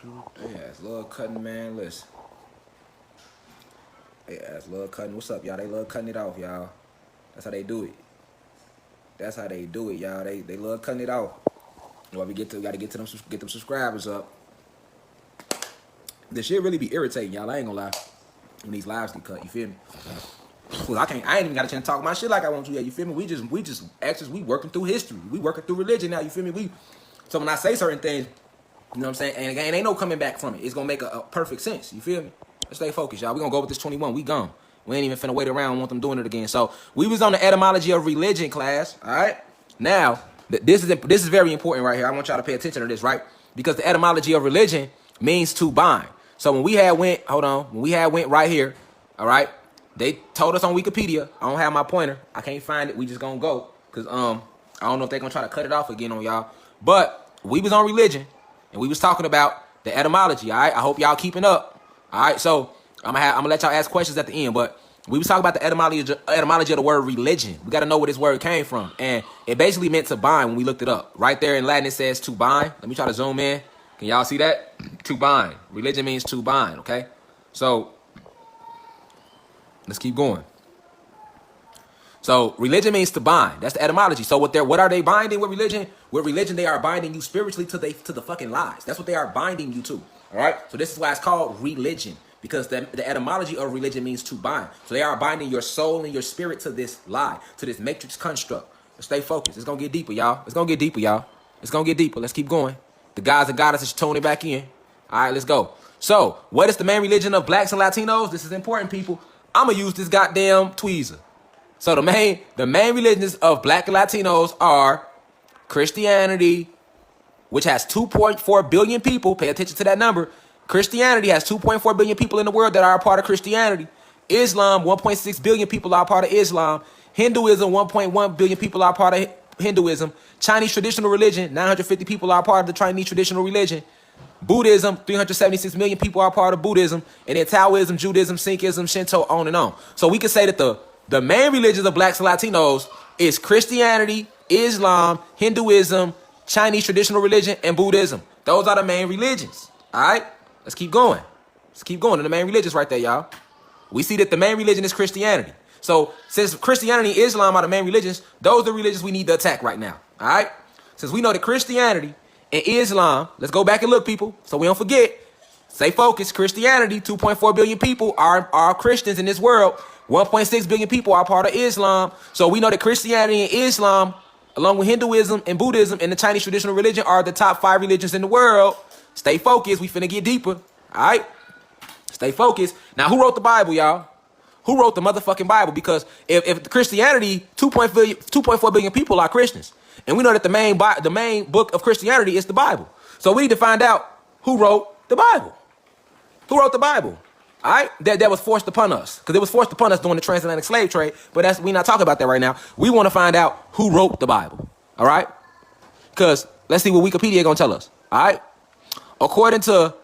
Yeah, it's love cutting, man. Listen. Yeah, it's love cutting. What's up, y'all? They love cutting it off, y'all. That's how they do it. That's how they do it, y'all. They love cutting it off. Well, we gotta get to them, get them subscribers up. This shit really be irritating, y'all. I ain't gonna lie. When these lives get cut, you feel me? Well, I ain't even got a chance to talk my shit like I want to yet. You feel me? We just actors. We working through history. We working through religion now. You feel me? So when I say certain things, you know what I'm saying? And again, ain't no coming back from it. It's gonna make a perfect sense. You feel me? Let's stay focused, y'all. We gonna go with this 21. We gone. We ain't even finna wait around and want them doing it again. So we was on the etymology of religion class. All right. Now this is very important right here. I want y'all to pay attention to this, right? Because the etymology of religion means to bind. So when we had went right here, all right. They told us on Wikipedia. I don't have my pointer. I can't find it. We just gonna go because I don't know if they're gonna try to cut it off again on y'all. But we was on religion and we was talking about the etymology. All right. I hope y'all keeping up. All right. So I'm gonna let y'all ask questions at the end. But we was talking about the etymology of the word religion. We got to know where this word came from, and it basically meant to bind when we looked it up. Right there in Latin it says to bind. Let me try to zoom in. Can y'all see that? To bind. Religion means to bind. Okay. So let's keep going. So religion means to bind. That's the etymology. So what are they binding with religion? With religion, they are binding you spiritually to the fucking lies. That's what they are binding you to. All right. So this is why it's called religion, because the etymology of religion means to bind. So they are binding your soul and your spirit to this lie, to this matrix construct. But stay focused. It's gonna get deeper, y'all. It's gonna get deeper, y'all. It's gonna get deeper. Let's keep going. The guys and goddesses tuning back in. All right, let's go. So what is the main religion of blacks and Latinos? This is important, people. I'm gonna use this goddamn tweezer. So the main religions of black and Latinos are Christianity, which has 2.4 billion people. Pay attention to that number. Christianity has 2.4 billion people in the world that are a part of Christianity. Islam, 1.6 billion people are a part of Islam. Hinduism, 1.1 billion people are a part of Hinduism. Chinese traditional religion, 950 people are a part of the Chinese traditional religion. Buddhism, 376 million people are a part of Buddhism. And then Taoism, Judaism, Sikhism, Shinto, on and on. So we can say that the main religions of blacks and Latinos is Christianity, Islam, Hinduism, Chinese traditional religion, and Buddhism. Those are the main religions. All right? Let's keep going. Let's keep going to the main religions right there, y'all. We see that the main religion is Christianity. So since Christianity and Islam are the main religions, those are the religions we need to attack right now. All right? Since we know that Christianity and Islam, let's go back and look, people, so we don't forget. Stay focused. Christianity, 2.4 billion people are Christians in this world. 1.6 billion people are part of Islam. So we know that Christianity and Islam, along with Hinduism and Buddhism and the Chinese traditional religion, are the top 5 religions in the world. Stay focused. We finna get deeper. All right? Stay focused. Now, who wrote the Bible, y'all? Who wrote the motherfucking Bible? Because if Christianity, 2.4 billion people are Christians. And we know that the main book of Christianity is the Bible. So we need to find out who wrote the Bible. Who wrote the Bible? All right? That was forced upon us. Because it was forced upon us during the transatlantic slave trade. But we're not talking about that right now. We want to find out who wrote the Bible. All right? Because let's see what Wikipedia going to tell us. All right? According to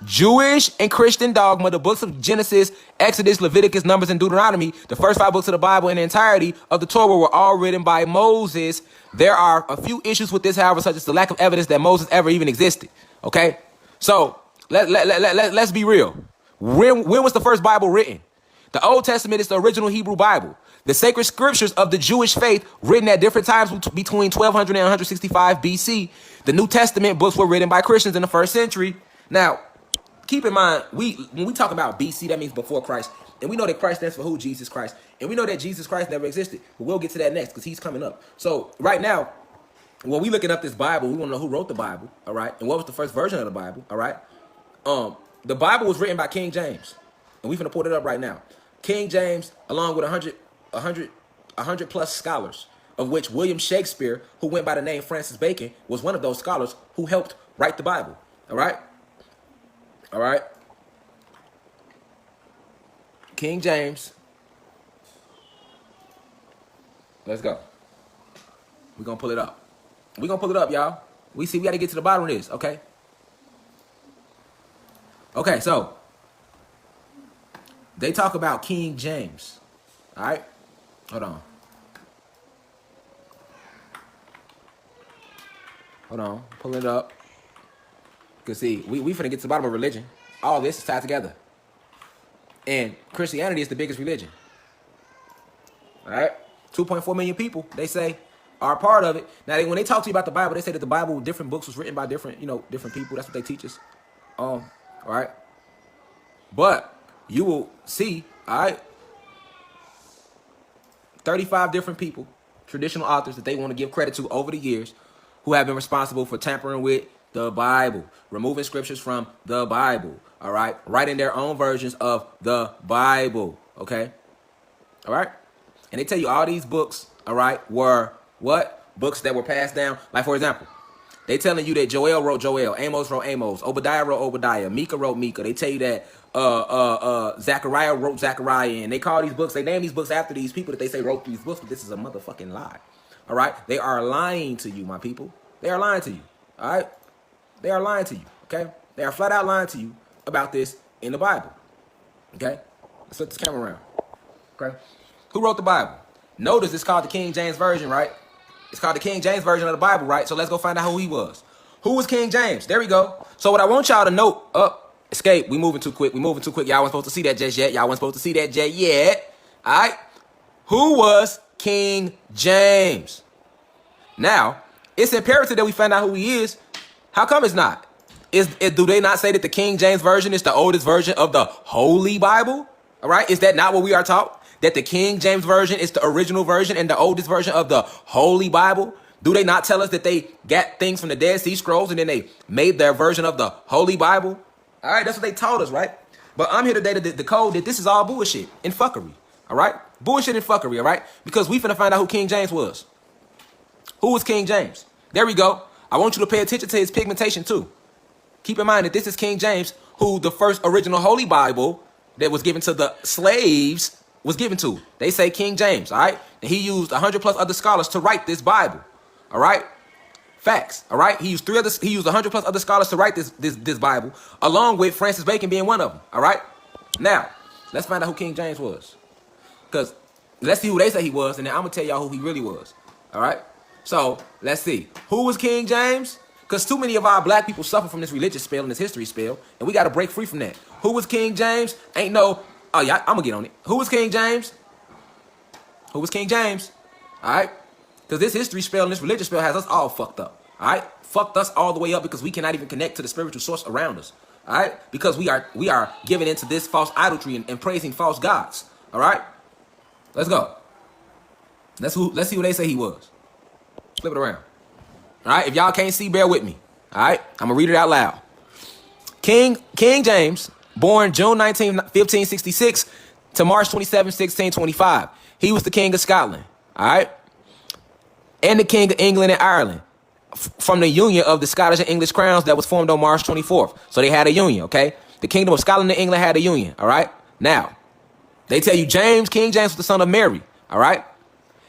Jewish and Christian dogma, the books of Genesis, Exodus, Leviticus, Numbers, and Deuteronomy, the first 5 books of the Bible in the entirety of the Torah, were all written by Moses. There are a few issues with this, however, such as the lack of evidence that Moses ever even existed. Okay? So, let's be real. When was the first Bible written? The Old Testament is the original Hebrew Bible. The sacred scriptures of the Jewish faith, written at different times between 1200 and 165 BC. The New Testament books were written by Christians in the 1st century. Now, keep in mind, when we talk about BC, that means before Christ. And we know that Christ stands for who? Jesus Christ. And we know that Jesus Christ never existed. But we'll get to that next because he's coming up. So right now, when we looking up this Bible, we want to know who wrote the Bible, all right? And what was the first version of the Bible, all right? The Bible was written by King James. And we're going to pull it up right now. King James, along with 100 plus scholars, of which William Shakespeare, who went by the name Francis Bacon, was one of those scholars who helped write the Bible, all right? All right. King James. Let's go. We're going to pull it up. We're going to pull it up, y'all. We got to get to the bottom of this, okay? Okay, so they talk about King James. All right? Hold on. Pull it up. Because see, we finna get to the bottom of religion. All this is tied together. And Christianity is the biggest religion. All right? 2.4 million people, they say, are a part of it. Now, when they talk to you about the Bible, they say that the Bible, different books was written by different people. That's what they teach us. All right? But you will see, all right, 35 different people, traditional authors that they want to give credit to over the years, who have been responsible for tampering with the Bible, removing scriptures from the Bible, all right, writing their own versions of the Bible, okay, all right, and they tell you all these books, all right, were what? Books that were passed down. Like, for example, they telling you that Joel wrote Joel, Amos wrote Amos, Obadiah wrote Obadiah, Micah wrote Micah. They tell you that Zechariah wrote Zechariah, and they call these books, they name these books after these people that they say wrote these books, but this is a motherfucking lie. All right? They are lying to you, my people. They are lying to you. All right? They are lying to you, okay? They are flat out lying to you about this in the Bible. Okay? Let's flip this camera around. Okay? Who wrote the Bible? Notice it's called the King James Version, right? It's called the King James Version of the Bible, right? So let's go find out who he was. Who was King James? There we go. So what I want y'all to note, escape, we moving too quick. We moving too quick. Y'all wasn't supposed to see that just yet. Y'all wasn't supposed to see that just yet. All right? Who was King James? Now, it's imperative that we find out who he is. How come it's not? Do they not say that the King James Version is the oldest version of the Holy Bible? All right? Is that not what we are taught? That the King James Version is the original version and the oldest version of the Holy Bible? Do they not tell us that they got things from the Dead Sea Scrolls and then they made their version of the Holy Bible? All right, that's what they taught us, right? But I'm here today to decode that this is all bullshit and fuckery, all right? Bullshit and fuckery, all right? Because we finna find out who King James was. Who was King James? There we go. I want you to pay attention to his pigmentation too. Keep in mind that this is King James, who the first original Holy Bible that was given to the slaves was given to. They say King James, all right? And he used 100 plus other scholars to write this Bible, all right? Facts, all right? He used 100 plus other scholars to write this Bible, along with Francis Bacon being one of them, all right? Now, let's find out who King James was. Because let's see who they say he was, and then I'm going to tell y'all who he really was, all right? So, let's see. Who was King James? Because too many of our black people suffer from this religious spell and this history spell, and we got to break free from that. Who was King James? Ain't no... Oh, yeah, I'm going to get on it. Who was King James? Who was King James? All right? Because this history spell and this religious spell has us all fucked up. All right? Fucked us all the way up because we cannot even connect to the spiritual source around us. All right? Because we are giving into this false idolatry and praising false gods. All right? Let's go. Let's see who they say he was. Flip it around. All right? If y'all can't see, bear with me. All right? I'm going to read it out loud. King James, born June 19, 1566 to March 27, 1625. He was the king of Scotland, all right? And the king of England and Ireland from the union of the Scottish and English crowns that was formed on March 24th. So they had a union, okay? The kingdom of Scotland and England had a union, all right? Now, they tell you King James was the son of Mary, all right?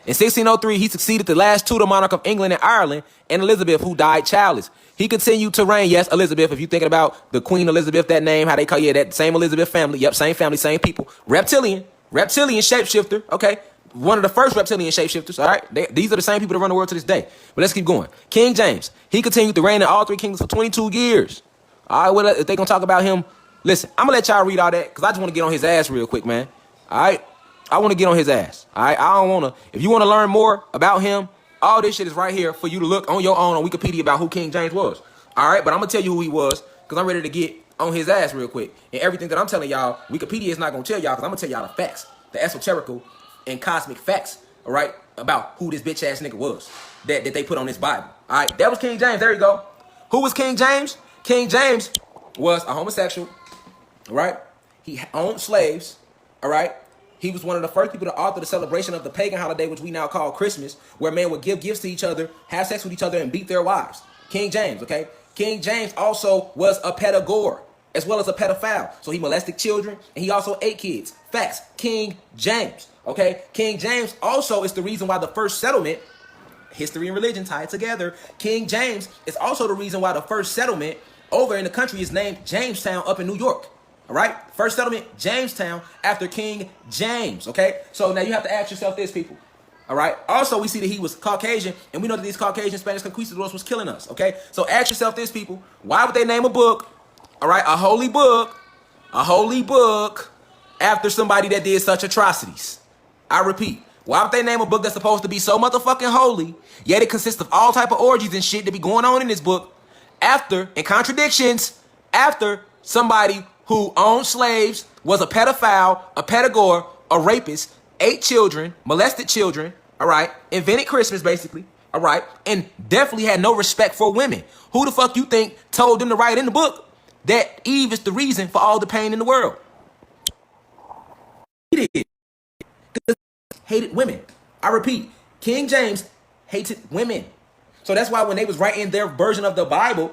In 1603, he succeeded the last Tudor monarch of England and Ireland, and Elizabeth, who died childless. He continued to reign. Yes, Elizabeth, if you're thinking about the Queen Elizabeth, that name, how they call you, that same Elizabeth family. Yep, same family, same people. Reptilian shapeshifter, okay? One of the first reptilian shapeshifters, all right? These are the same people that run the world to this day. But let's keep going. King James, he continued to reign in all three kingdoms for 22 years. All right, well, if they going to talk about him, listen, I'm going to let y'all read all that because I just want to get on his ass real quick, man. All right? I want to get on his ass. All right? I don't want to. If you want to learn more about him, all this shit is right here for you to look on your own on Wikipedia about who King James was. All right? But I'm going to tell you who he was because I'm ready to get on his ass real quick. And everything that I'm telling y'all, Wikipedia is not going to tell y'all because I'm going to tell y'all the facts, the esoterical and cosmic facts, all right, about who this bitch ass nigga was that they put on this Bible. All right? That was King James. There you go. Who was King James? King James was a homosexual, all right? He owned slaves, all right? He was one of the first people to author the celebration of the pagan holiday, which we now call Christmas, where men would give gifts to each other, have sex with each other, and beat their wives. King James, okay? King James also was a pedagogue, as well as a pedophile. So he molested children, and he also ate kids. Facts. King James, okay? King James also is the reason why the first settlement, history and religion tied together, King James is also the reason why the first settlement over in the country is named Jamestown up in New York. All right? First settlement, Jamestown, after King James, okay? So now you have to ask yourself this, people. All right. Also, we see that he was Caucasian, and we know that these Caucasian Spanish conquistadors was killing us. Okay. So ask yourself this, people: why would they name a book, all right, a holy book, after somebody that did such atrocities? I repeat, why would they name a book that's supposed to be so motherfucking holy, yet it consists of all type of orgies and shit that be going on in this book, after, in contradictions, after somebody who owned slaves, was a pedophile, a pedagore, a rapist, ate children, molested children, all right, invented Christmas basically, all right, and definitely had no respect for women? Who the fuck you think told them to write in the book that Eve is the reason for all the pain in the world? He did. Hated women. I repeat, King James hated women. So that's why when they was writing their version of the Bible,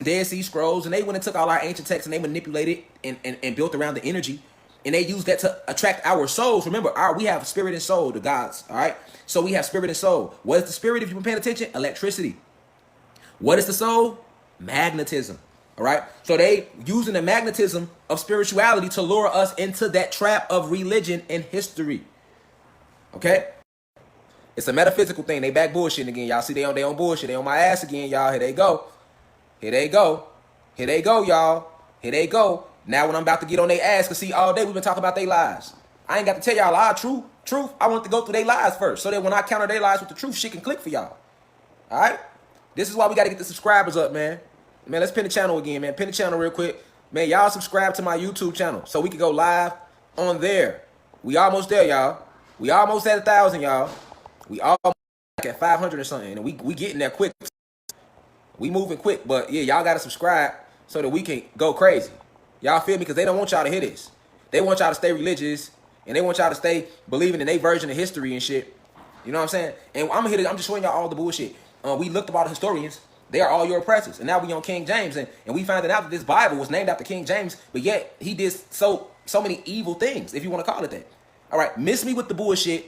Dead Sea Scrolls, and they went and took all our ancient texts and they manipulated and built around the energy, and they used that to attract our souls. Remember, we have spirit and soul, the gods, all right? So we have spirit and soul. What is the spirit, if you've been paying attention? Electricity. What is the soul? Magnetism, all right? So they using the magnetism of spirituality to lure us into that trap of religion and history, okay? It's a metaphysical thing. They back bullshitting again. Y'all see they on bullshit. They on my ass again, y'all. Here they go. Here they go. Here they go, y'all. Here they go. Now when I'm about to get on their ass, because see, all day we've been talking about their lies. I ain't got to tell y'all our truth. I want to go through their lies first, so that when I counter their lies with the truth, shit can click for y'all. All right? This is why we got to get the subscribers up, man. Man, let's pin the channel again, man. Pin the channel real quick. Man, y'all subscribe to my YouTube channel so we can go live on there. We almost there, y'all. We almost at 1,000, y'all. We almost at 500 or something, and we getting there quick. We moving quick, but yeah, y'all got to subscribe so that we can go crazy. Y'all feel me? Because they don't want y'all to hear this. They want y'all to stay religious, and they want y'all to stay believing in their version of history and shit. You know what I'm saying? And I'm just showing y'all all the bullshit. We looked up all the historians. They are all your oppressors. And now we on King James, and we found out that this Bible was named after King James, but yet he did so many evil things, if you want to call it that. All right, miss me with the bullshit,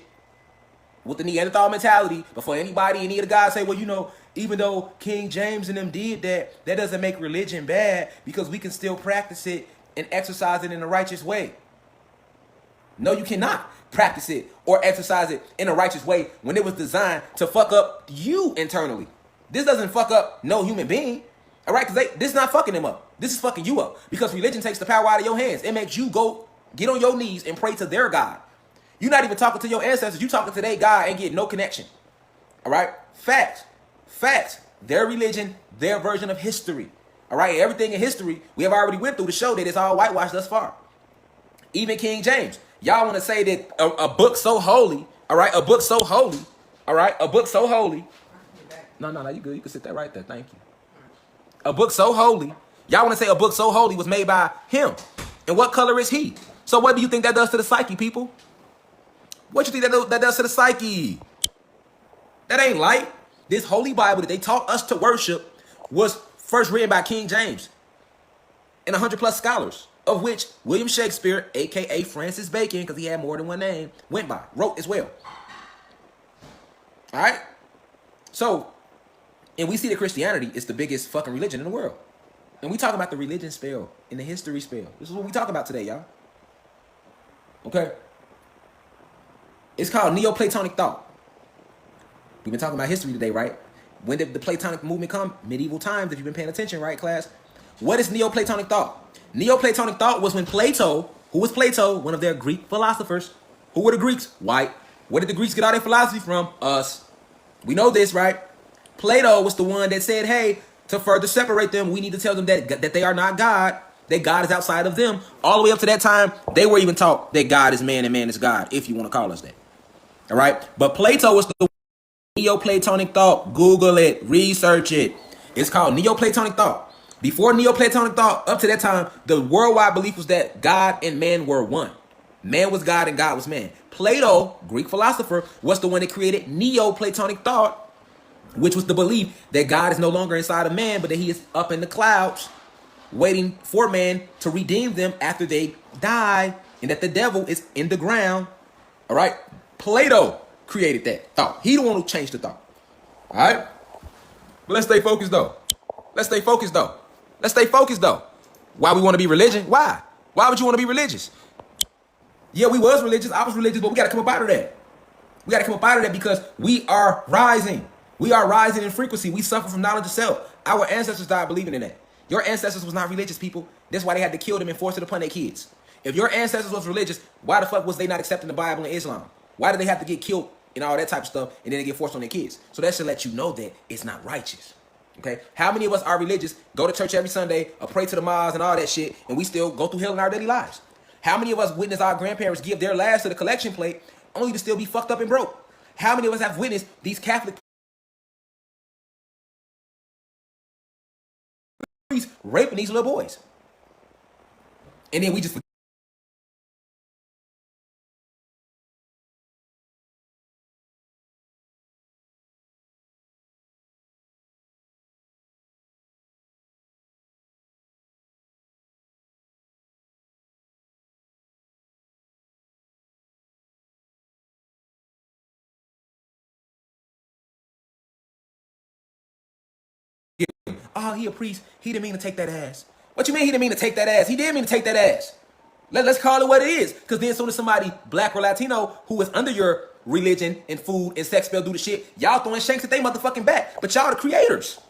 with the Neanderthal mentality, before anybody, any of the guys say, well, you know, even though King James and them did that, that doesn't make religion bad, because we can still practice it and exercise it in a righteous way. No, you cannot practice it or exercise it in a righteous way when it was designed to fuck up you internally. This doesn't fuck up no human being, all right? Because this is not fucking them up. This is fucking you up, because religion takes the power out of your hands. It makes you go get on your knees and pray to their God. You're not even talking to your ancestors. You're talking to their God and get no connection, all right? Facts. Their religion, their version of history, all right? Everything in history we have already went through to show that it's all whitewashed thus far. Even King James. Y'all want to say that a book so holy, all right? A book so holy, all right? A book so holy. No, you good. You can sit there right there. Thank you. A book so holy. Y'all want to say a book so holy was made by him. And what color is he? So what do you think that does to the psyche, people? What you think that does to the psyche? That ain't light. This holy Bible that they taught us to worship was first written by King James and 100+ scholars, of which William Shakespeare, a.k.a. Francis Bacon, because he had more than one name, wrote as well. All right? So, and we see that Christianity is the biggest fucking religion in the world. And we talk about the religion spell and the history spell. This is what we talk about today, y'all. Okay? It's called Neoplatonic thought. We've been talking about history today, right? When did the Platonic movement come? Medieval times, if you've been paying attention, right, class? What is Neoplatonic thought? Neoplatonic thought was when Plato, who was Plato? One of their Greek philosophers. Who were the Greeks? White. Where did the Greeks get all their philosophy from? Us. We know this, right? Plato was the one that said, hey, to further separate them, we need to tell them that they are not God, that God is outside of them. All the way up to that time, they were even taught that God is man and man is God, if you want to call us that. All right? But Plato was the Neoplatonic thought. Google it. Research it. It's called Neoplatonic thought. Before Neoplatonic thought, up to that time, the worldwide belief was that God and man were one. Man was God and God was man. Plato, Greek philosopher, was the one that created Neoplatonic thought, which was the belief that God is no longer inside of man, but that he is up in the clouds, waiting for man to redeem them after they die, and that the devil is in the ground. All right? Plato created that thought. He the one who changed the thought. All right? But let's stay focused, though. Why we want to be religion? Why? Why would you want to be religious? Yeah, we was religious. I was religious, but we got to come up out of that. We got to come up out of that because we are rising. We are rising in frequency. We suffer from knowledge of self. Our ancestors died believing in that. Your ancestors was not religious, people. That's why they had to kill them and force it upon their kids. If your ancestors was religious, why the fuck was they not accepting the Bible and Islam? Why did they have to get killed and all that type of stuff and then they get forced on their kids? So that should let you know that it's not righteous. Okay? How many of us are religious, go to church every Sunday, or pray to the mosque and all that shit, and we still go through hell in our daily lives? How many of us witness our grandparents give their last to the collection plate only to still be fucked up and broke? How many of us have witnessed these Catholic priests raping these little boys? And then we just oh, he a priest. He didn't mean to take that ass. What you mean he didn't mean to take that ass? He did mean to take that ass. Let's call it what it is. Because then as soon as somebody black or Latino who is under your religion and food and sex spell do the shit, y'all throwing shanks at they motherfucking back. But y'all the creators.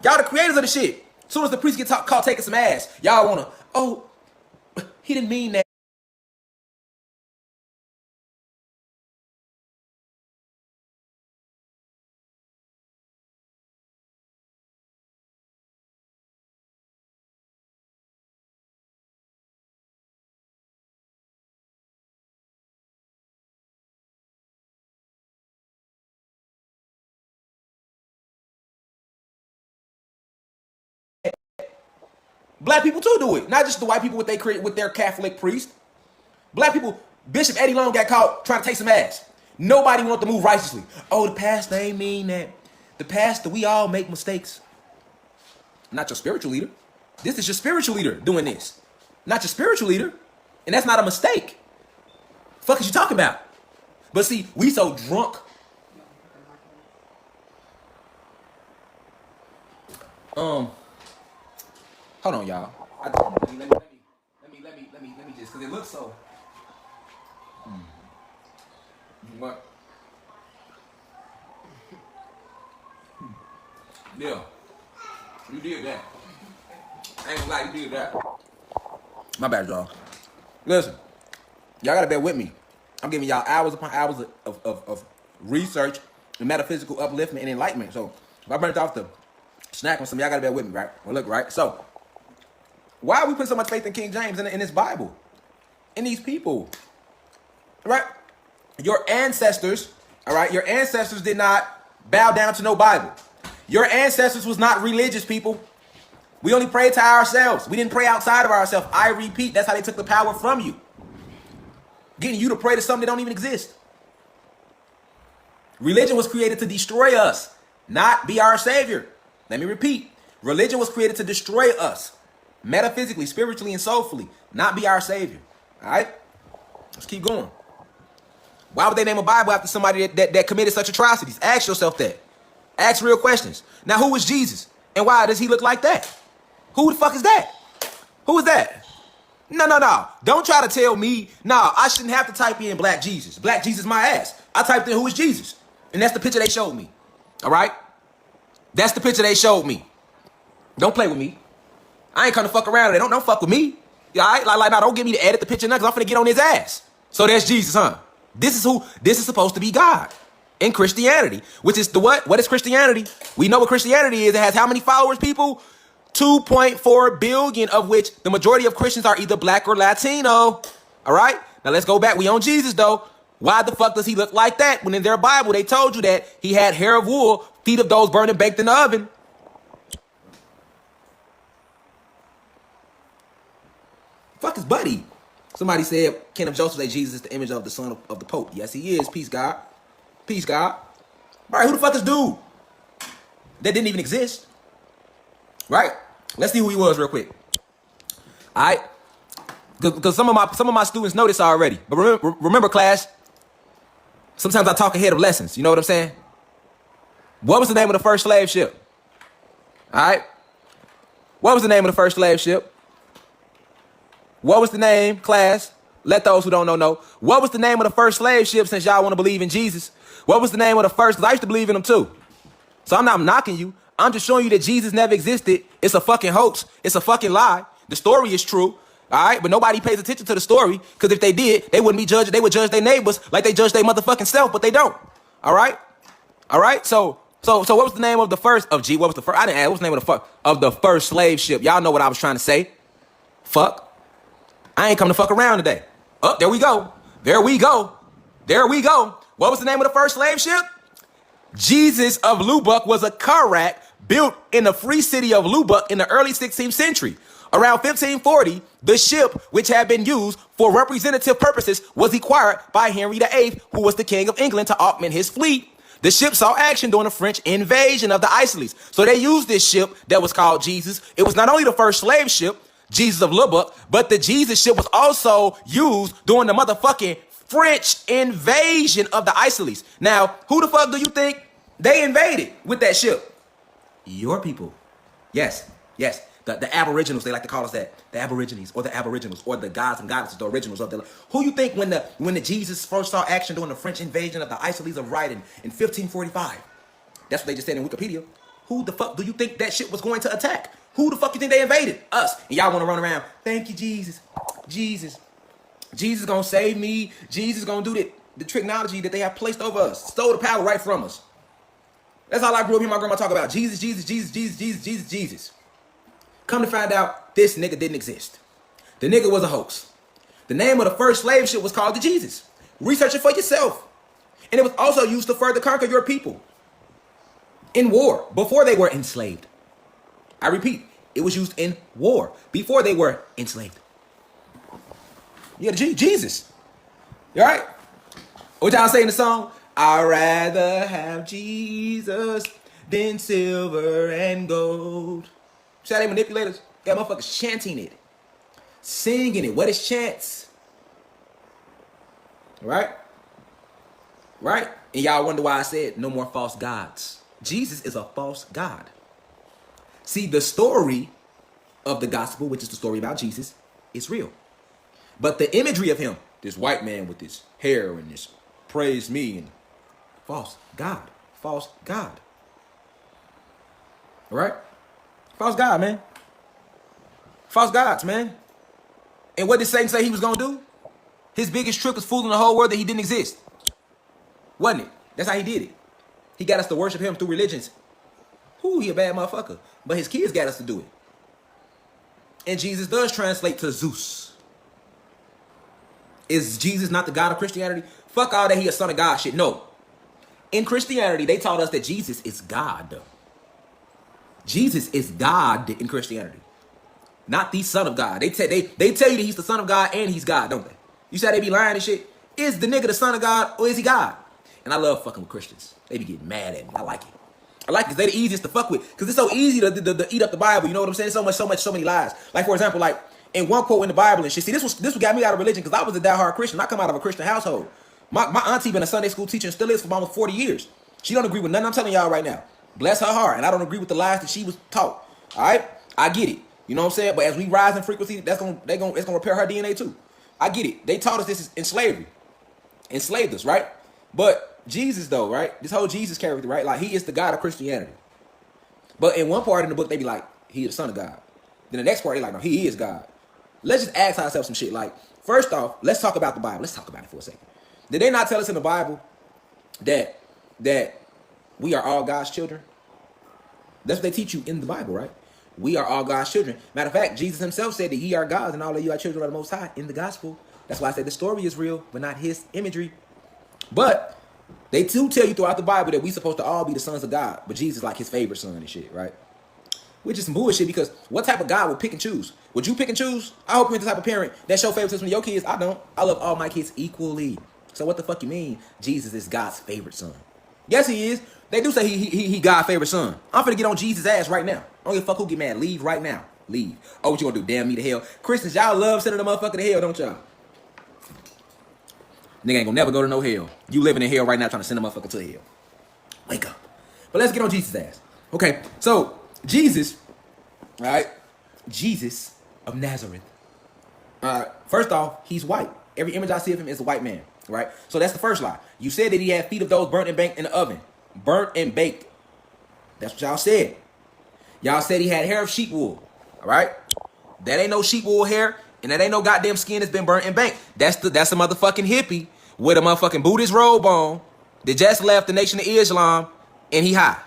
Y'all the creators of the shit. As soon as the priest get caught taking some ass, y'all wanna, oh, he didn't mean that. Black people too do it. Not just the white people with their Catholic priest. Black people, Bishop Eddie Long got caught trying to take some ass. Nobody wanted to move righteously. Oh, the pastor ain't mean that. The pastor, we all make mistakes. Not your spiritual leader. This is your spiritual leader doing this. Not your spiritual leader. And that's not a mistake. Fuck is you talking about? But see, we so drunk. Hold on, y'all. Let me just, because it looks so. What? Yeah. You did that. I ain't gonna lie, you did that. My bad, y'all. Listen, y'all gotta bear with me. I'm giving y'all hours upon hours of research and metaphysical upliftment and enlightenment. So if I burnt off the snack on some, y'all gotta bear with me, right? Well, look, right? So, why are we putting so much faith in King James in this Bible? In these people, right? Your ancestors, all right? Your ancestors did not bow down to no Bible. Your ancestors was not religious people. We only prayed to ourselves. We didn't pray outside of ourselves. I repeat, that's how they took the power from you. Getting you to pray to something that don't even exist. Religion was created to destroy us, not be our savior. Let me repeat. Religion was created to destroy us. Metaphysically, spiritually, and soulfully, not be our savior. All right? Let's keep going. Why would they name a Bible after somebody that committed such atrocities? Ask yourself that. Ask real questions. Now, who is Jesus? And why does he look like that? Who the fuck is that? Who is that? No. Don't try to tell me, I shouldn't have to type in Black Jesus. Black Jesus my ass. I typed in who is Jesus. And that's the picture they showed me. All right? That's the picture they showed me. Don't play with me. I ain't come to fuck around. Don't fuck with me. All right? Like, don't get me to edit the picture now because I'm finna get on his ass. So there's Jesus, huh? This is supposed to be God in Christianity, which is the what? What is Christianity? We know what Christianity is. It has how many followers, people? 2.4 billion, of which the majority of Christians are either black or Latino. All right? Now let's go back. We on Jesus, though. Why the fuck does he look like that when in their Bible they told you that he had hair of wool, feet of those burned and baked in the oven? Fuck his buddy. Somebody said, Kenneth Joseph say Jesus is the image of the son of the Pope. Yes, he is. Peace, God. Peace, God. All right, who the fuck is dude? That didn't even exist. Right? Let's see who he was real quick. All right? Because some of my students know this already. But remember, class, sometimes I talk ahead of lessons. You know what I'm saying? What was the name of the first slave ship? All right? What was the name of the first slave ship? What was the name, class, Let those who don't know. What was the name of the first slave ship since y'all want to believe in Jesus? What was the name of the first? Because I used to believe in them too. So I'm not knocking you. I'm just showing you that Jesus never existed. It's a fucking hoax. It's a fucking lie. The story is true. All right, but nobody pays attention to the story because if they did, they wouldn't be judged. They would judge their neighbors like they judge their motherfucking self, but they don't. All right, all right. So what was the name of the first of G? What was the first? I didn't ask. What was the name of the first slave ship? Y'all know what I was trying to say. Fuck. I ain't come to fuck around today. Oh, there we go. There we go. There we go. What was the name of the first slave ship? Jesus of Lubbock was a carrack built in the free city of Lubbock in the early 16th century. Around 1540, the ship, which had been used for representative purposes, was acquired by Henry VIII, who was the King of England, to augment his fleet. The ship saw action during the French invasion of the Islesleys. So they used this ship that was called Jesus. It was not only the first slave ship, Jesus of Lubbock, but the Jesus ship was also used during the motherfucking French invasion of the Islesleys. Now, who the fuck do you think they invaded with that ship? Your people. Yes, yes. The aboriginals, they like to call us that. The aborigines or the aboriginals or the gods and goddesses, the originals of the... Who you think when the Jesus first saw action during the French invasion of the Islesleys of Rye in 1545? That's what they just said in Wikipedia. Who the fuck do you think that shit was going to attack? Who the fuck you think they invaded? Us. And y'all want to run around, thank you, Jesus. Jesus. Jesus gonna save me. Jesus gonna do the technology that they have placed over us. Stole the power right from us. That's all I grew up hearing my grandma talk about. Jesus, Jesus, Jesus, Jesus, Jesus, Jesus, Jesus. Come to find out, this nigga didn't exist. The nigga was a hoax. The name of the first slave ship was called the Jesus. Research it for yourself. And it was also used to further conquer your people in war before they were enslaved. I repeat, it was used in war before they were enslaved. Yeah, Jesus. You all right? What y'all say in the song? I'd rather have Jesus than silver and gold. See how they manipulators? Got motherfuckers chanting it. Singing it. What is chants? Right? Right? And y'all wonder why I said no more false gods. Jesus is a false god. See, the story of the gospel, which is the story about Jesus, is real. But the imagery of him, this white man with this hair and this praise me, and false god. False god. All right? False god, man. False gods, man. And what did Satan say he was going to do? His biggest trick was fooling the whole world that he didn't exist. Wasn't it? That's how he did it. He got us to worship him through religions. Ooh, he a bad motherfucker. But his kids got us to do it. And Jesus does translate to Zeus. Is Jesus not the God of Christianity? Fuck all that he a son of God shit. No. In Christianity, they taught us that Jesus is God. Jesus is God in Christianity. Not the son of God. They tell you that he's the son of God and he's God, don't they? You say they be lying and shit. Is the nigga the son of God or is he God? And I love fucking with Christians. They be getting mad at me. I like it. I like it because they're the easiest to fuck with. Because it's so easy to eat up the Bible. You know what I'm saying? So many lies. Like, for example, like in one quote in the Bible and shit. See, this what got me out of religion because I was a diehard Christian. I come out of a Christian household. My auntie been a Sunday school teacher and still is for almost 40 years. She don't agree with nothing I'm telling y'all right now. Bless her heart. And I don't agree with the lies that she was taught. All right? I get it. You know what I'm saying? But as we rise in frequency, it's gonna repair her DNA too. I get it. They taught us this in slavery. Enslaved us, right? But Jesus though, right? This whole Jesus character, right? Like he is the God of Christianity. But in one part in the book, they be like, he is the son of God. Then the next part, they like, no, he is God. Let's just ask ourselves some shit. Like, first off, let's talk about the Bible. Let's talk about it for a second. Did they not tell us in the Bible that we are all God's children? That's what they teach you in the Bible, right? We are all God's children. Matter of fact, Jesus himself said that ye are gods and all of you are children of the Most High in the gospel. That's why I said the story is real, but not his imagery. But they do tell you throughout the Bible that we supposed to all be the sons of God, but Jesus is like his favorite son and shit, right? Which is some bullshit because what type of God would pick and choose? Would you pick and choose? I hope you're the type of parent that show favoritism to your kids. I don't. I love all my kids equally. So what the fuck you mean Jesus is God's favorite son? Yes, he is. They do say he God's favorite son. I'm finna get on Jesus' ass right now. I don't give a fuck who get mad. Leave right now. Leave. Oh, what you gonna do? Damn me to hell. Christians, y'all love sending the motherfucker to hell, don't y'all? Nigga ain't gonna never go to no hell. You living in hell right now trying to send a motherfucker to hell. Wake up. But let's get on Jesus' ass. Okay, so Jesus, right? Jesus of Nazareth. First off, he's white. Every image I see of him is a white man, right? So that's the first lie. You said that he had feet of those burnt and baked in the oven. Burnt and baked. That's what y'all said. Y'all said he had hair of sheep wool, all right? That ain't no sheep wool hair, and that ain't no goddamn skin that's been burnt and baked. That's a motherfucking hippie with a motherfucking Buddhist robe on that just left the Nation of Islam, and he high.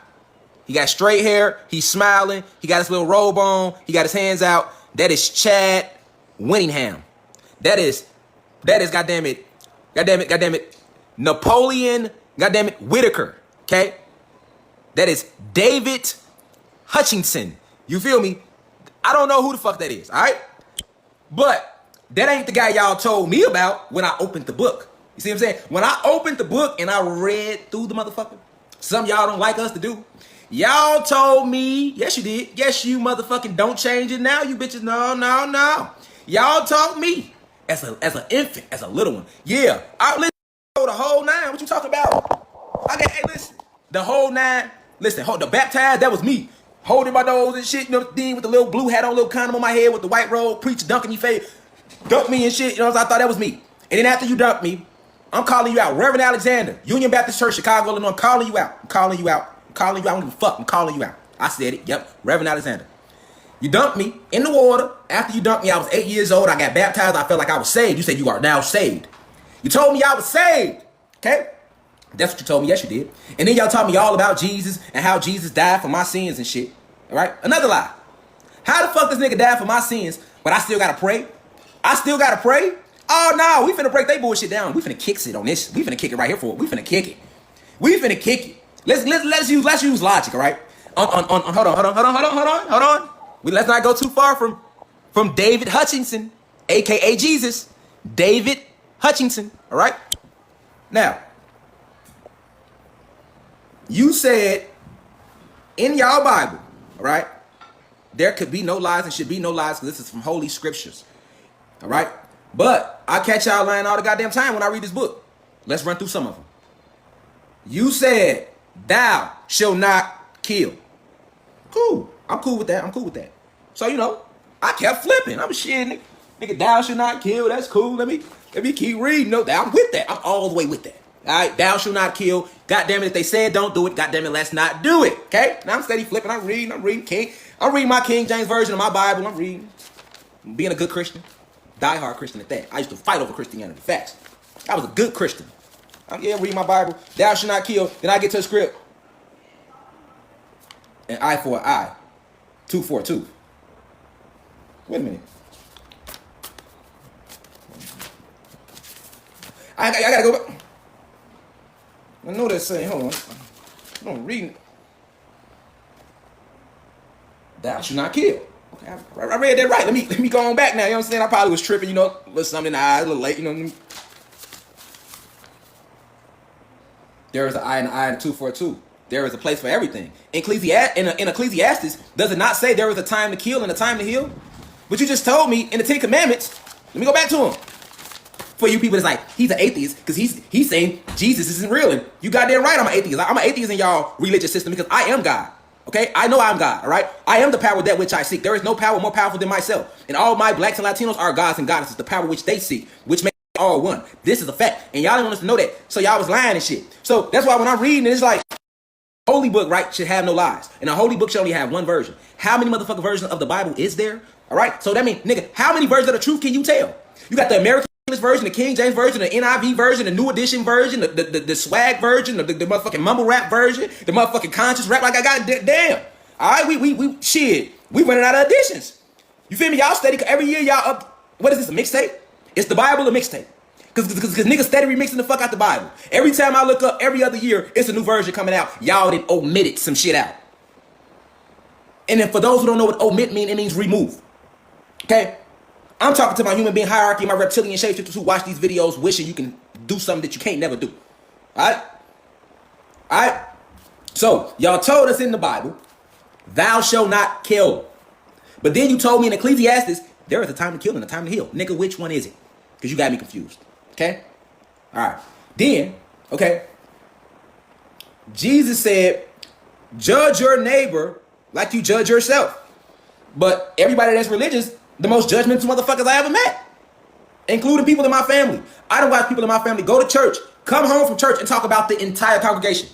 He got straight hair. He's smiling. He got his little robe on. He got his hands out. That is Chad Winningham. That is, goddamn it, Napoleon, goddamn it, Whitaker, okay? That is David Hutchinson. You feel me? I don't know who the fuck that is, all right? But that ain't the guy y'all told me about when I opened the book. You see what I'm saying? When I opened the book and I read through the motherfucker, some y'all don't like us to do. Y'all told me, yes you did, yes you motherfucking don't change it now, you bitches, no. Y'all told me, as an infant, as a little one, yeah, I listened to the whole nine, what you talking about? Hey, listen, the whole nine, listen, the baptized, that was me, holding my nose and shit, you know, thing with the little blue hat on, little condom on my head with the white robe, preacher dunking me face, dunk me and shit, you know what I'm saying? I thought that was me. And then after you dunked me, I'm calling you out, Reverend Alexander, Union Baptist Church, Chicago, Illinois, I'm calling you out, I don't give a fuck. I'm calling you out. I said it. Yep. Reverend Alexander. You dumped me in the water. After you dumped me, I was 8 years old. I got baptized. I felt like I was saved. You said you are now saved. You told me I was saved. Okay? That's what you told me. Yes, you did. And then y'all taught me all about Jesus and how Jesus died for my sins and shit. All right? Another lie. How the fuck this nigga died for my sins, but I still gotta pray? I still gotta pray? Oh, no. We finna break they bullshit down. We finna kick it on this. We finna kick it right here for it. We finna kick it. We finna kick it. Let's use logic, all right? Hold on. Let's not go too far from David Hutchinson, aka Jesus. David Hutchinson, all right? Now, you said in y'all Bible, all right, there could be no lies and should be no lies because this is from Holy Scriptures, all right? But I catch y'all lying all the goddamn time when I read this book. Let's run through some of them. You said, thou shall not kill. Cool. I'm cool with that. So, you know, I kept flipping. I'm shit, nigga, thou shall not kill. That's cool. Let me keep reading. No, I'm with that. I'm all the way with that. All right, thou shall not kill. God damn it, if they said don't do it, God damn it, let's not do it. Okay? Now I'm steady flipping. I'm reading my King James Version of my Bible. I'm reading. I'm being a good Christian. Die-hard Christian at that. I used to fight over Christianity. Facts. I was a good Christian. I'm reading my Bible. Thou shalt not kill. Then I get to the script. An eye for an eye. Tooth for a tooth. Wait a minute. I gotta go back. I know that's saying, hold on. I'm reading. Thou shalt not kill. Okay, I read that right. Let me go on back now. You know what I'm saying? I probably was tripping, you know, a little something in the eye, a little late, you know. There is an eye and an eye and a tooth for a tooth. There is a place for everything. In Ecclesiastes, does it not say there is a time to kill and a time to heal? But you just told me in the Ten Commandments. Let me go back to him. For you people that's like, he's an atheist because he's saying Jesus isn't real. And you goddamn right I'm an atheist. I'm an atheist in y'all religious system because I am God. Okay? I know I'm God, all right? I am the power that which I seek. There is no power more powerful than myself. And all my blacks and Latinos are gods and goddesses, the power which they seek, which makes all one. This is a fact. And y'all didn't want us to know that. So y'all was lying and shit. So that's why when I'm reading it, it's like, holy book, right, should have no lies. And a holy book should only have one version. How many motherfucking versions of the Bible is there? All right? So that means, nigga, how many versions of the truth can you tell? You got the American English version, the King James version, the NIV version, the New Edition version, the swag version, the motherfucking mumble rap version, the motherfucking conscious rap. Like, I got damn. All right, we running out of editions. You feel me? Y'all steady every year. Y'all up. What is this? A mixtape? It's the Bible, a mixtape. Cause niggas steady remixing the fuck out the Bible. Every time I look up, every other year, it's a new version coming out. Y'all done omitted some shit out. And then for those who don't know what omit means, it means remove. Okay? I'm talking to my human being hierarchy, my reptilian shapeshifters who watch these videos wishing you can do something that you can't never do. Alright? Alright? So, y'all told us in the Bible, thou shalt not kill. But then you told me in Ecclesiastes, there is a time to kill and a time to heal. Nigga, which one is it? Because you got me confused. Okay? Alright. Then, okay, Jesus said, judge your neighbor like you judge yourself. But everybody that's religious, the most judgmental motherfuckers I ever met. including people in my family. I don't watch people in my family go to church, come home from church, and talk about the entire congregation.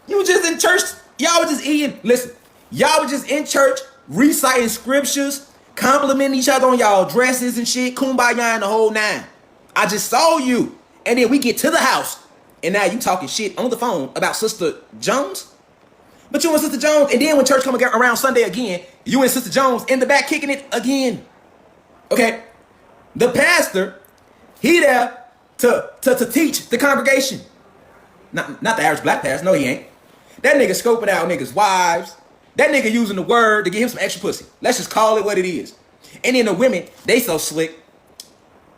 You were just in church. Y'all were just eating. Listen, y'all were just in church, reciting scriptures, complimenting each other on y'all dresses and shit, kumbaya and the whole nine. I just saw you. And then we get to the house, and now you talking shit on the phone about Sister Jones. But you and Sister Jones, and then when church come around Sunday again, you and Sister Jones in the back kicking it again. Okay? The pastor, he there to teach the congregation. Not the average black pastor, no he ain't. That nigga scoping out niggas' wives. That nigga using the word to get him some extra pussy. Let's just call it what it is. And then the women, they so slick.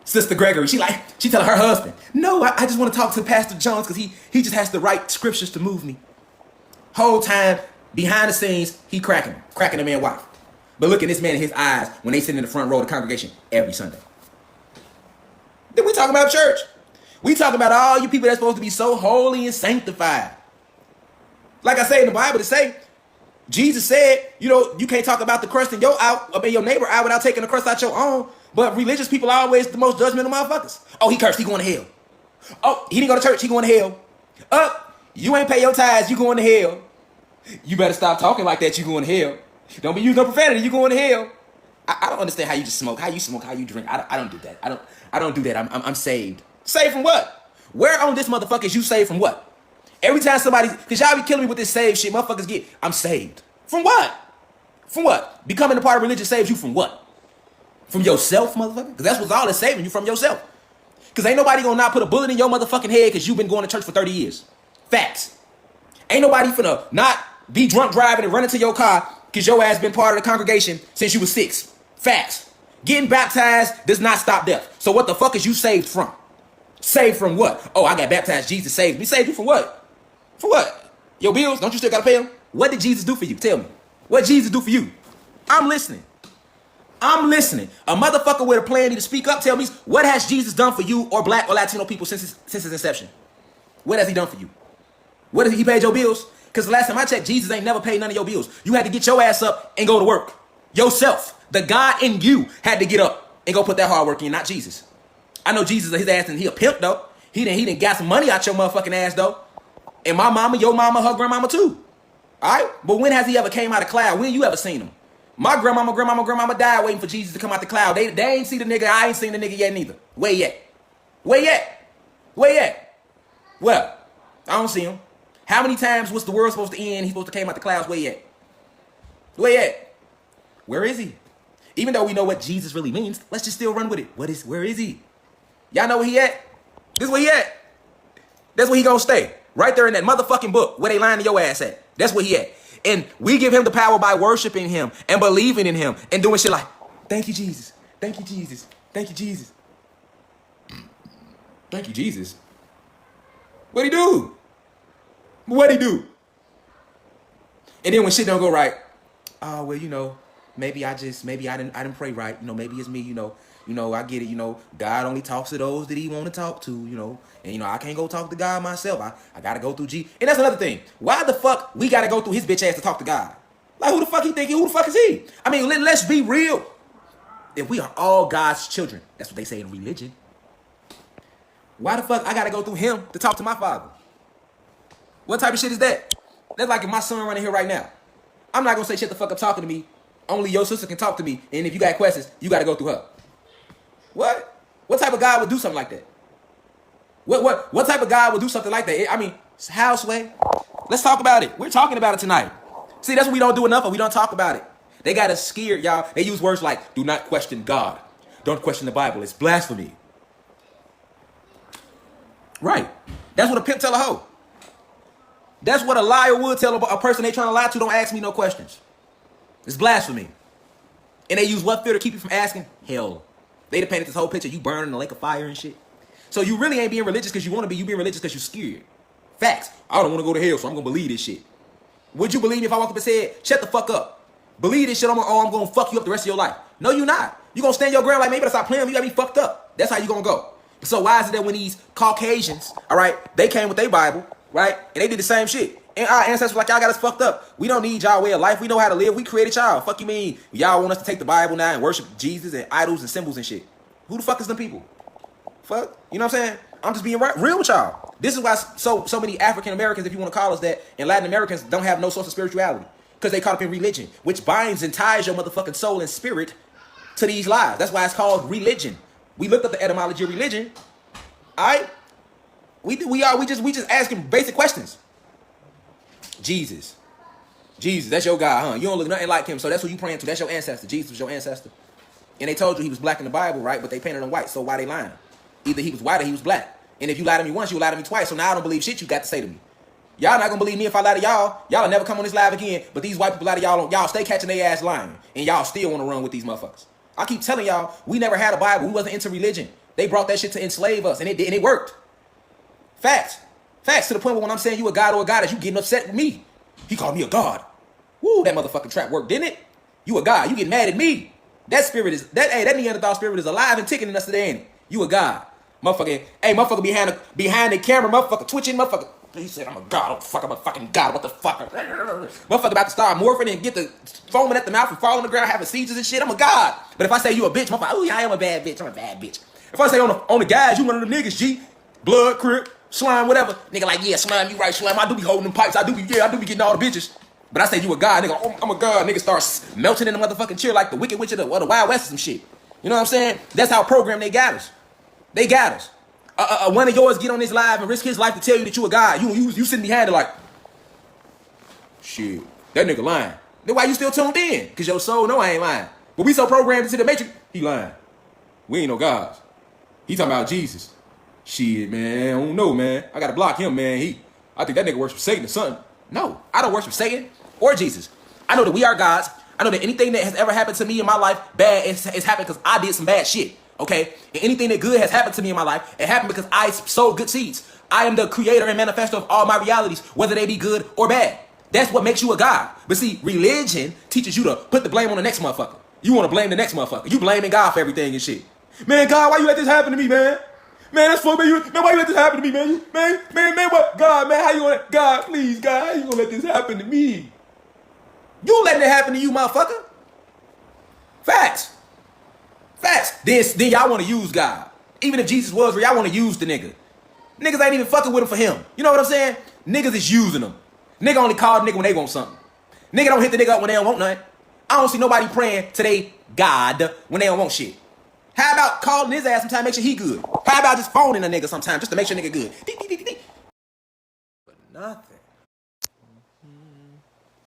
Sister Gregory, she telling her husband, no, I just want to talk to Pastor Jones because he just has the right scriptures to move me. Whole time, behind the scenes, he cracking the man's wife. But look at this man in his eyes when they sit in the front row of the congregation every Sunday. Then we talking about church. We talking about all you people that's supposed to be so holy and sanctified. Like I say in the Bible, to say, Jesus said, you can't talk about the crust in your neighbor eye without taking the crust out your own. But religious people are always the most judgmental motherfuckers. Oh, he cursed, he going to hell. Oh, he didn't go to church, he going to hell. You ain't pay your tithes, you going to hell. You better stop talking like that, you going to hell. Don't be using no profanity, you going to hell. I don't understand how you just smoke, how you drink. I don't do that. I don't do that. I'm saved. Saved from what? Where on this motherfucker is you saved from what? Every time somebody, because y'all be killing me with this saved shit, motherfuckers get, I'm saved. From what? From what? Becoming a part of religion saves you from what? From yourself, motherfucker? Because that's what's all that's saving you, from yourself. Because ain't nobody gonna not put a bullet in your motherfucking head because you've been going to church for 30 years. Facts. Ain't nobody finna not be drunk driving and run into your car because your ass been part of the congregation since you was 6. Facts. Getting baptized does not stop death. So what the fuck is you saved from? Saved from what? Oh, I got baptized, Jesus saved me. Saved you from what? For what? Your bills? Don't you still gotta pay them? What did Jesus do for you? Tell me. What did Jesus do for you? I'm listening. A motherfucker with a plan need to speak up. Tell me, what has Jesus done for you or black or Latino people since his inception? What has he done for you? What has he paid your bills? Because the last time I checked, Jesus ain't never paid none of your bills. You had to get your ass up and go to work. Yourself. The God in you had to get up and go put that hard work in, not Jesus. I know Jesus, his ass, and he a pimp though. He didn't got some money out your motherfucking ass though. And my mama, your mama, her grandmama too. All right? But when has he ever came out of cloud? When you ever seen him? My grandmama died waiting for Jesus to come out the cloud. They ain't see the nigga. I ain't seen the nigga yet neither. Where yet? Well, I don't see him. How many times was the world supposed to end? He's supposed to came out the clouds. Where yet? Where is he? Even though we know what Jesus really means, let's just still run with it. Where is he? Y'all know where he at? This is where he at. That's where he gonna stay. Right there in that motherfucking book where they lying to your ass at. That's where he at. And we give him the power by worshiping him and believing in him and doing shit like, thank you, Jesus. Thank you, Jesus. Thank you, Jesus. Thank you, Jesus. What'd he do? And then when shit don't go right, oh, well, maybe I didn't pray right. Maybe it's me, I get it, God only talks to those that he want to talk to, and, I can't go talk to God myself. I got to go through G. And that's another thing. Why the fuck we got to go through his bitch ass to talk to God? Like, who the fuck he think? Who the fuck is he? I mean, let's be real. If we are all God's children, that's what they say in religion. Why the fuck I got to go through him to talk to my father? What type of shit is that? That's like if my son running here right now. I'm not going to say shut the fuck up talking to me. Only your sister can talk to me. And if you got questions, you got to go through her. What? What type of God would do something like that? What type of God would do something like that? I mean, it's houseway. Let's talk about it. We're talking about it tonight. See, that's what we don't do enough of. We don't talk about it. They got us scared, y'all. They use words like, do not question God. Don't question the Bible. It's blasphemy. Right. That's what a pimp tell a hoe. That's what a liar would tell a person they trying to lie to. Don't ask me no questions. It's blasphemy. And they use what fear to keep you from asking? Hell. They painted this whole picture. You burning in the lake of fire and shit. So you really ain't being religious because you want to be. You being religious because you're scared. Facts. I don't want to go to hell, so I'm going to believe this shit. Would you believe me if I walked up and said, shut the fuck up? Believe this shit, I'm going to fuck you up the rest of your life. No, you're not. You're going to stand your ground like, maybe better stop playing with me. You got me fucked up. That's how you going to go. So why is it that when these Caucasians, all right, they came with their Bible, right, and they did the same shit, And our ancestors like, y'all got us fucked up. We don't need y'all way of life. We know how to live. We created y'all. Fuck you mean? Y'all want us to take the Bible now and worship Jesus and idols and symbols and shit. Who the fuck is them people? Fuck. You know what I'm saying? I'm just being real with y'all. This is why so many African Americans, if you want to call us that, and Latin Americans don't have no source of spirituality. Because they caught up in religion, which binds and ties your motherfucking soul and spirit to these lies. That's why it's called religion. We looked up the etymology of religion. All right? We just asking basic questions. Jesus, that's your God, huh? You don't look nothing like him, so that's who you praying to. That's your ancestor. Jesus was your ancestor. And they told you he was black in the Bible, right? But they painted him white, so why they lying? Either he was white or he was black. And if you lie to me once, you lie to me twice. So now I don't believe shit you got to say to me. Y'all not gonna believe me if I lie to y'all. Y'all will never come on this live again. But these white people lie to y'all. Y'all stay catching their ass lying. And y'all still want to run with these motherfuckers. I keep telling y'all, we never had a Bible. We wasn't into religion. They brought that shit to enslave us. And it worked. Facts. Facts to the point where when I'm saying you a god or a goddess, you getting upset with me. He called me a god. Woo, that motherfucking trap worked, didn't it? You a god. You get mad at me. That spirit is, that Neanderthal spirit is alive and ticking in us today, ain't it? You a god. Motherfucker behind the camera, motherfucker twitching, motherfucker. He said, I'm a god. Oh, fuck, I'm a fucking god. What the fuck? Motherfucker about to start morphing and get the foaming at the mouth and fall on the ground, having seizures and shit. I'm a god. But if I say you a bitch, motherfucker, oh yeah, I am a bad bitch. I'm a bad bitch. If I say on the guys, you one of the niggas, G, blood, crip, slime, whatever. Nigga like, yeah, slime, you right, slime. I do be holding them pipes. I do be getting all the bitches. But I say you a god, nigga. Oh, I'm a god. Nigga starts melting in the motherfucking chair like the Wicked Witch of the Wild West or some shit. You know what I'm saying? That's how programmed they got us. They got us. One of yours get on this live and risk his life to tell you that you a god. You sitting behind it like, shit, that nigga lying. Then why you still tuned in? Because your soul know I ain't lying. But we so programmed into the matrix, he lying. We ain't no gods. He talking about Jesus. Shit, man, I don't know, man. I gotta block him, man. I think that nigga worships Satan or something. No, I don't worship Satan or Jesus. I know that we are gods. I know that anything that has ever happened to me in my life, bad, it's happened because I did some bad shit. Okay? And anything that good has happened to me in my life, it happened because I sowed good seeds. I am the creator and manifesto of all my realities, whether they be good or bad. That's what makes you a god. But see, religion teaches you to put the blame on the next motherfucker. You want to blame the next motherfucker. You blaming God for everything and shit. Man, God, why you let this happen to me, man? Man, that's for me. Man, why you let this happen to me, man? Man, what? God, man, how you gonna, God, please, God, how you gonna let this happen to me? You letting it happen to you, motherfucker. Facts. Then y'all want to use God. Even if Jesus was real, y'all want to use the nigga. Niggas ain't even fucking with him for him. You know what I'm saying? Niggas is using them. Nigga only call nigga when they want something. Nigga don't hit the nigga up when they don't want nothing. I don't see nobody praying to they God when they don't want shit. How about calling his ass sometime, make sure he good? How about just phoning a nigga sometime just to make sure nigga good? But nothing.